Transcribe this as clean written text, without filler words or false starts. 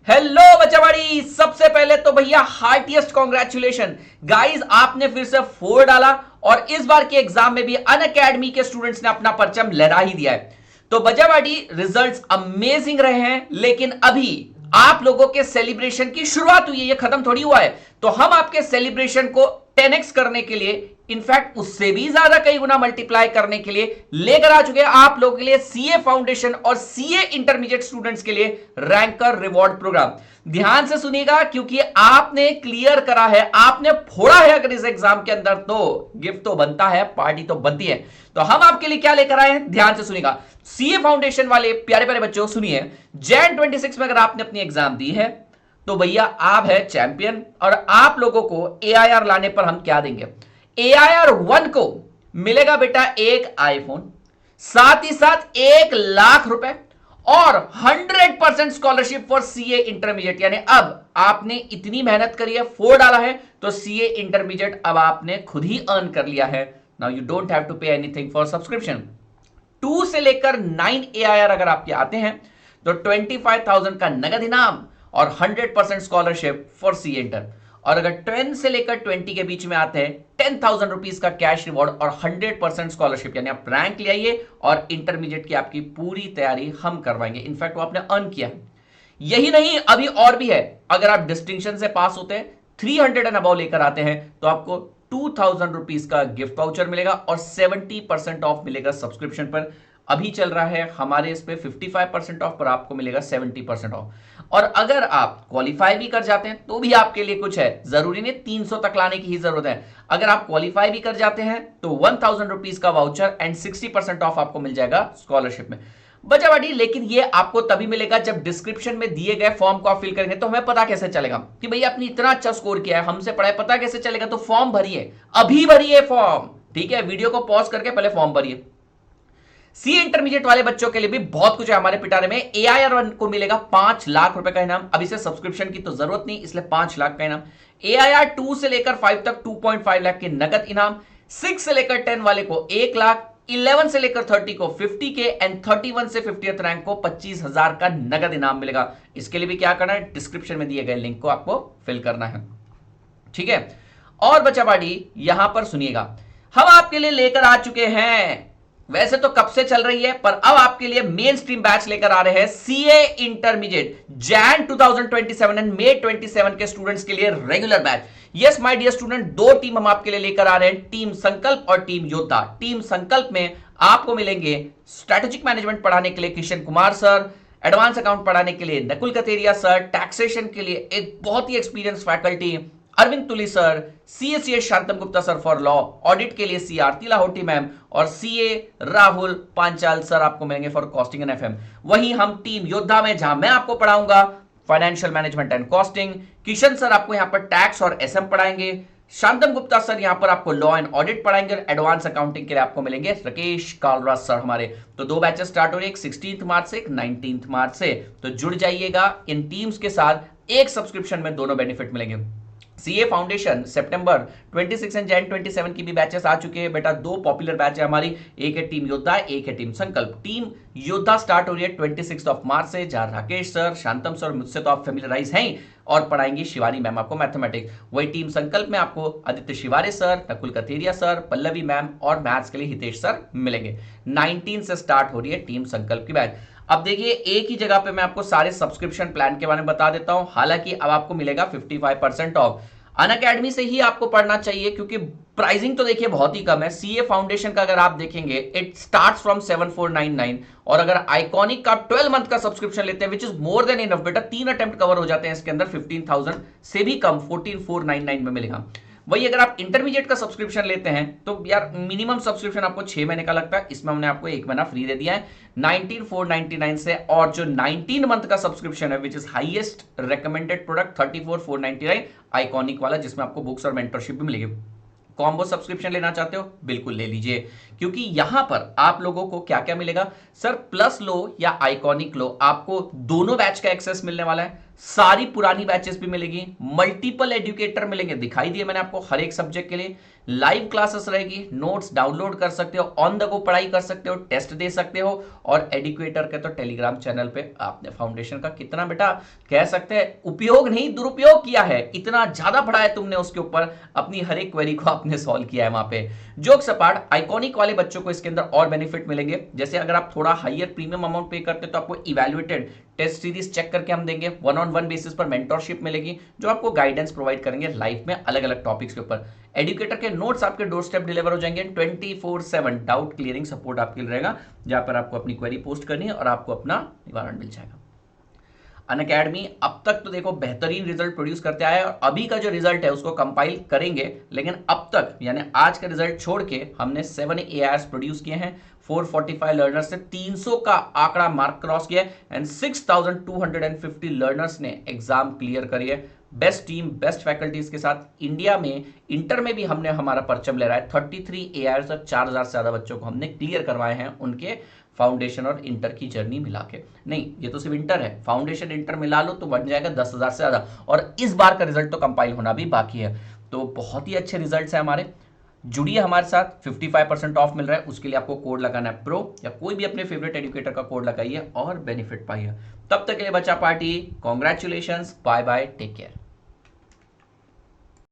Hello बच्चावाड़ी, सबसे पहले तो भैया हार्टिएस्ट कॉन्ग्रेचुलेशन गाइस, आपने फिर से 4 डाला और इस बार के एग्जाम में भी अनअकैडमी के स्टूडेंट्स ने अपना परचम लहरा ही दिया है। तो बच्चावाड़ी रिजल्ट्स अमेजिंग रहे हैं, लेकिन अभी आप लोगों के सेलिब्रेशन की शुरुआत हुई है, ये खत्म थोड़ी हुआ है। तो हम आपके सेलिब्रेशन को 10x करने के लिए, इनफैक्ट उससे भी ज्यादा कई गुना मल्टीप्लाई करने के लिए लेकर आ चुके हैं आप लोगों के लिए सीए फाउंडेशन और सीए इंटरमीडिएट स्टूडेंट्स के लिए रैंकर रिवॉर्ड प्रोग्राम। ध्यान से सुनिएगा, क्योंकि आपने क्लियर करा है, आपने फोड़ा है अगर इस एग्जाम के अंदर, तो गिफ्ट तो बनता है, पार्टी तो बनती है। तो हम आपके लिए क्या लेकर आए हैं, ध्यान से सुनिएगा। सीए फाउंडेशन वाले प्यारे प्यारे बच्चों सुनिए, जैन 26 में अगर आपने अपनी एग्जाम दी है तो भैया आप है चैंपियन, और आप लोगों को एआईआर लाने पर हम क्या देंगे, एआईआर 1 को मिलेगा बेटा एक आईफोन, साथ ही साथ 1 लाख रुपए और 100% स्कॉलरशिप फॉर सीए इंटरमीडिएट। यानी अब आपने इतनी मेहनत करी है, 4 डाला है, तो सीए इंटरमीडिएट अब आपने खुद ही अर्न कर लिया है। Now you don't have to pay anything for subscription. 2 से लेकर 9 एआईआर अगर आपके आते हैं तो 25,000 का नगद इनाम और 100% स्कॉलरशिप फॉर सी इंटर। और अगर 10 से लेकर 20 के बीच में आते हैं 10,000 रुपीज का कैश रिवॉर्ड और 100% स्कॉलरशिप, यानी आप रैंक ले आइए और इंटरमीडिएट की आपकी पूरी तैयारी हम करवाएंगे। इनफैक्ट वो आपने अर्न किया है। यही नहीं, अभी और भी है। अगर आप डिस्टिंक्शन से पास होते हैं, 300 एंड अबव लेकर आते हैं, तो आपको 2,000 रुपीज का गिफ्ट वाउचर मिलेगा और 70% ऑफ मिलेगा सब्सक्रिप्शन पर। अभी चल रहा है हमारे इस पे 55% ऑफ, पर आपको मिलेगा 70% ऑफ। और अगर आप क्वालिफाई भी कर जाते हैं तो भी आपके लिए कुछ है, जरूरी नहीं 300 तक लाने की ही जरूरत है। अगर आप क्वालिफाई भी कर जाते हैं तो 1,000 रुपीज का वाउचर एंड 60% ऑफ आपको मिल जाएगा स्कॉलरशिप में। बच्चावाड़ी, लेकिन ये आपको तभी मिलेगा जब डिस्क्रिप्शन में दिए गए फॉर्म को आप फिल करेंगे। तो हमें पता कैसे चलेगा कि भैया आपने इतना अच्छा स्कोर किया है, हमसे पढ़ा है, पता कैसे चलेगा? तो फॉर्म भरिए, अभी भरिए फॉर्म, ठीक है? वीडियो को पॉज करके पहले फॉर्म भरिए। सी इंटरमीडिएट वाले बच्चों के लिए भी बहुत कुछ है हमारे पिटारे में। एआईआर 1 को मिलेगा 5 लाख रुपए का इनाम, अभी से सब्सक्रिप्शन की तो जरूरत नहीं, इसलिए 5 लाख का इनाम। एआईआर 2 से लेकर 5 तक 2.5 लाख के नगद इनाम, 6 से लेकर 10 वाले को 1 लाख, 11 से लेकर 30 को 50 के एंड 31 से 50th रैंक को 25,000 का नगद इनाम मिलेगा। इसके लिए भी क्या करना है, डिस्क्रिप्शन में दिए गए लिंक को आपको फिल करना है, ठीक है? और बच्चा पार्टी यहां पर सुनिएगा, हम आपके लिए लेकर आ चुके हैं, वैसे तो कब से चल रही है, पर अब आपके लिए मेन स्ट्रीम बैच लेकर आ रहे हैं CA intermediate Jan 2027 and May 27 के स्टूडेंट्स के लिए regular batch. Yes my dear student, 2 team हम आपके लिए लेकर आ रहे हैं, टीम संकल्प और टीम योद्धा। टीम संकल्प में आपको मिलेंगे स्ट्रेटेजिक मैनेजमेंट पढ़ाने के लिए Kishan Kumar sir, advance account पढ़ाने के लिए नकुल कतेरिया सर, टैक्सेशन के लिए एक बहुत ही experience faculty Arvind Tuli sir, CA Shantam Gupta sir for law, audit के लिए सी आरती लाहौटी मैम, और सीए राहुल पांचाल सर आपको मिलेंगे फॉर कॉस्टिंग एंड एफएम। वहीं हम टीम योद्धा में, जहां मैं आपको पढ़ाऊंगा financial management and costing, Kishan sir आपको यहां पर टैक्स और एसएम पढ़ाएंगे, शांतम गुप्ता सर यहां पर आपको लॉ एंड ऑडिट पढ़ाएंगे, एडवांस अकाउंटिंग के लिए आपको मिलेंगे राकेश कालराज सर हमारे। तो 2 बैचेस स्टार्ट हो रही है, एक 16 मार्च से, एक 19 मार्च से। तो जुड़ जाइएगा इन टीम्स के साथ, एक सब्सक्रिप्शन में दोनों बेनिफिट मिलेंगे। CA foundation September 26 and Jain 27 की भी बैचेस आ चुके हैं बेटा। 2 पॉपुलर बैच है हमारी, एक है टीम योद्धा, एक है टीम संकल्प। टीम योद्धा स्टार्ट हो रही है 26 मार्च से, जहां राकेश सर, शांतम सर, मुझसे तो आप फेमिलराइज हैं और पढ़ाएंगे शिवानी मैम आपको मैथमेटिक्स। वही टीम संकल्प में आपको Aditya Shivare sir, Nakul Kateria sir, Pallavi ma'am और मैथ्स के लिए हितेश सर मिलेंगे। 19 से स्टार्ट हो रही है टीम संकल्प की बैच। अब देखिए, एक ही जगह पे मैं आपको सारे सब्सक्रिप्शन प्लान के बारे में बता देता हूं। हालांकि अब आपको मिलेगा 55% ऑफ। अनअकैडमी से ही आपको पढ़ना चाहिए, क्योंकि प्राइसिंग तो देखिए बहुत ही कम है। सीए फाउंडेशन का अगर आप देखेंगे, इट स्टार्ट्स फ्रॉम 7499, और अगर आइकॉनिक का 12 मंथ का सब्सक्रिप्शन लेते हैं, which is more than enough बेटा, 3 अटेम्प्ट कवर हो जाते हैं इसके अंदर, 15,000 से भी कम 14,499 में मिलेगा। वही अगर आप इंटरमीडिएट का सब्सक्रिप्शन लेते हैं तो यार मिनिमम सब्सक्रिप्शन आपको 6 महीने का लगता है, इसमें हमने आपको 1 महीना फ्री दे दिया है 19,499 से। और जो 19 मंथ का सब्सक्रिप्शन है, which is highest recommended product, 34,499 iconic वाला, जिसमें आपको बुक्स और मेंटरशिप भी मिलेगी। कॉम्बो सब्सक्रिप्शन लेना चाहते हो, बिल्कुल ले लीजिए, क्योंकि यहां पर आप लोगों को क्या क्या मिलेगा सर, प्लस लो या आइकॉनिक लो, आपको दोनों बैच का एक्सेस मिलने वाला है। सारी पुरानी बैचेस भी मिलेगी, मल्टीपल एजुकेटर मिलेंगे, दिखाई दिए मैंने आपको हर एक सब्जेक्ट के लिए। लाइव क्लासेस रहेगी, नोट्स डाउनलोड कर सकते हो, ऑन द गो पढ़ाई कर सकते हो, टेस्ट दे सकते हो। और एडुकेटर के तो टेलीग्राम चैनल पे आपने फाउंडेशन का कितना बेटा कह सकते हैं उपयोग नहीं दुरुपयोग किया है, इतना ज्यादा पढ़ा है तुमने उसके ऊपर, अपनी हर एक क्वेरी को आपने सॉल्व किया है वहां पे। जोक्स अपार्ट, आइकॉनिक वाले बच्चों को इसके अंदर और बेनिफिट मिलेंगे। जैसे अगर आप थोड़ा हाईयर प्रीमियम अमाउंट पे करते तो आपको इवैल्यूएटेड टेस्ट सीरीज चेक करके हम देंगे, वन ऑन वन बेसिस पर मेंटरशिप मिलेगी, जो आपको गाइडेंस प्रोवाइड करेंगे लाइफ में अलग अलग टॉपिक्स के ऊपर। एडुकेटर के नोट्स आपके डोर स्टेप डिलीवर हो जाएंगे, 24/7 डाउट क्लियरिंग सपोर्ट आपके लिए रहेगा, जहां पर आपको अपनी क्वेरी पोस्ट करनी है और आपको अपना निवारण मिल जाएगा। अनअकैडमी अब तक तो देखो बेहतरीन रिजल्ट प्रोड्यूस करते आया है, और अभी का जो रिजल्ट है उसको कंपाइल करेंगे, लेकिन अब तक यानी आज का रिजल्ट छोड़ के हमने 7 AIRs प्रोड्यूस किए हैं, 445 लर्नर्स से 300 का आंकड़ा मार्क क्रॉस किया एंड 6250 लर्नर्स ने एग्जाम क्लियर करी है। बेस्ट टीम, बेस्ट फैकल्टीज के साथ इंडिया में इंटर में भी हमने हमारा परचम ले रहा है। 33 AIRs और 4000 से ज्यादा बच्चों को हमने क्लियर करवाए हैं उनके फाउंडेशन और इंटर की जर्नी मिला के। नहीं, ये तो सिर्फ इंटर है, फाउंडेशन इंटर मिला लो तो बन जाएगा 10,000 से ज्यादा, और इस बार का रिजल्ट तो कंपाइल होना भी बाकी है। तो बहुत ही अच्छे रिजल्ट्स हैं हमारे। जुड़िए हमारे साथ, 55% ऑफ मिल रहा है, उसके लिए आपको कोड लगाना है प्रो, या कोई भी अपने फेवरेट एडुकेटर का कोड लगाइए और बेनिफिट पाइए। तब तक के लिए बच्चा party, congratulations, bye bye, take care.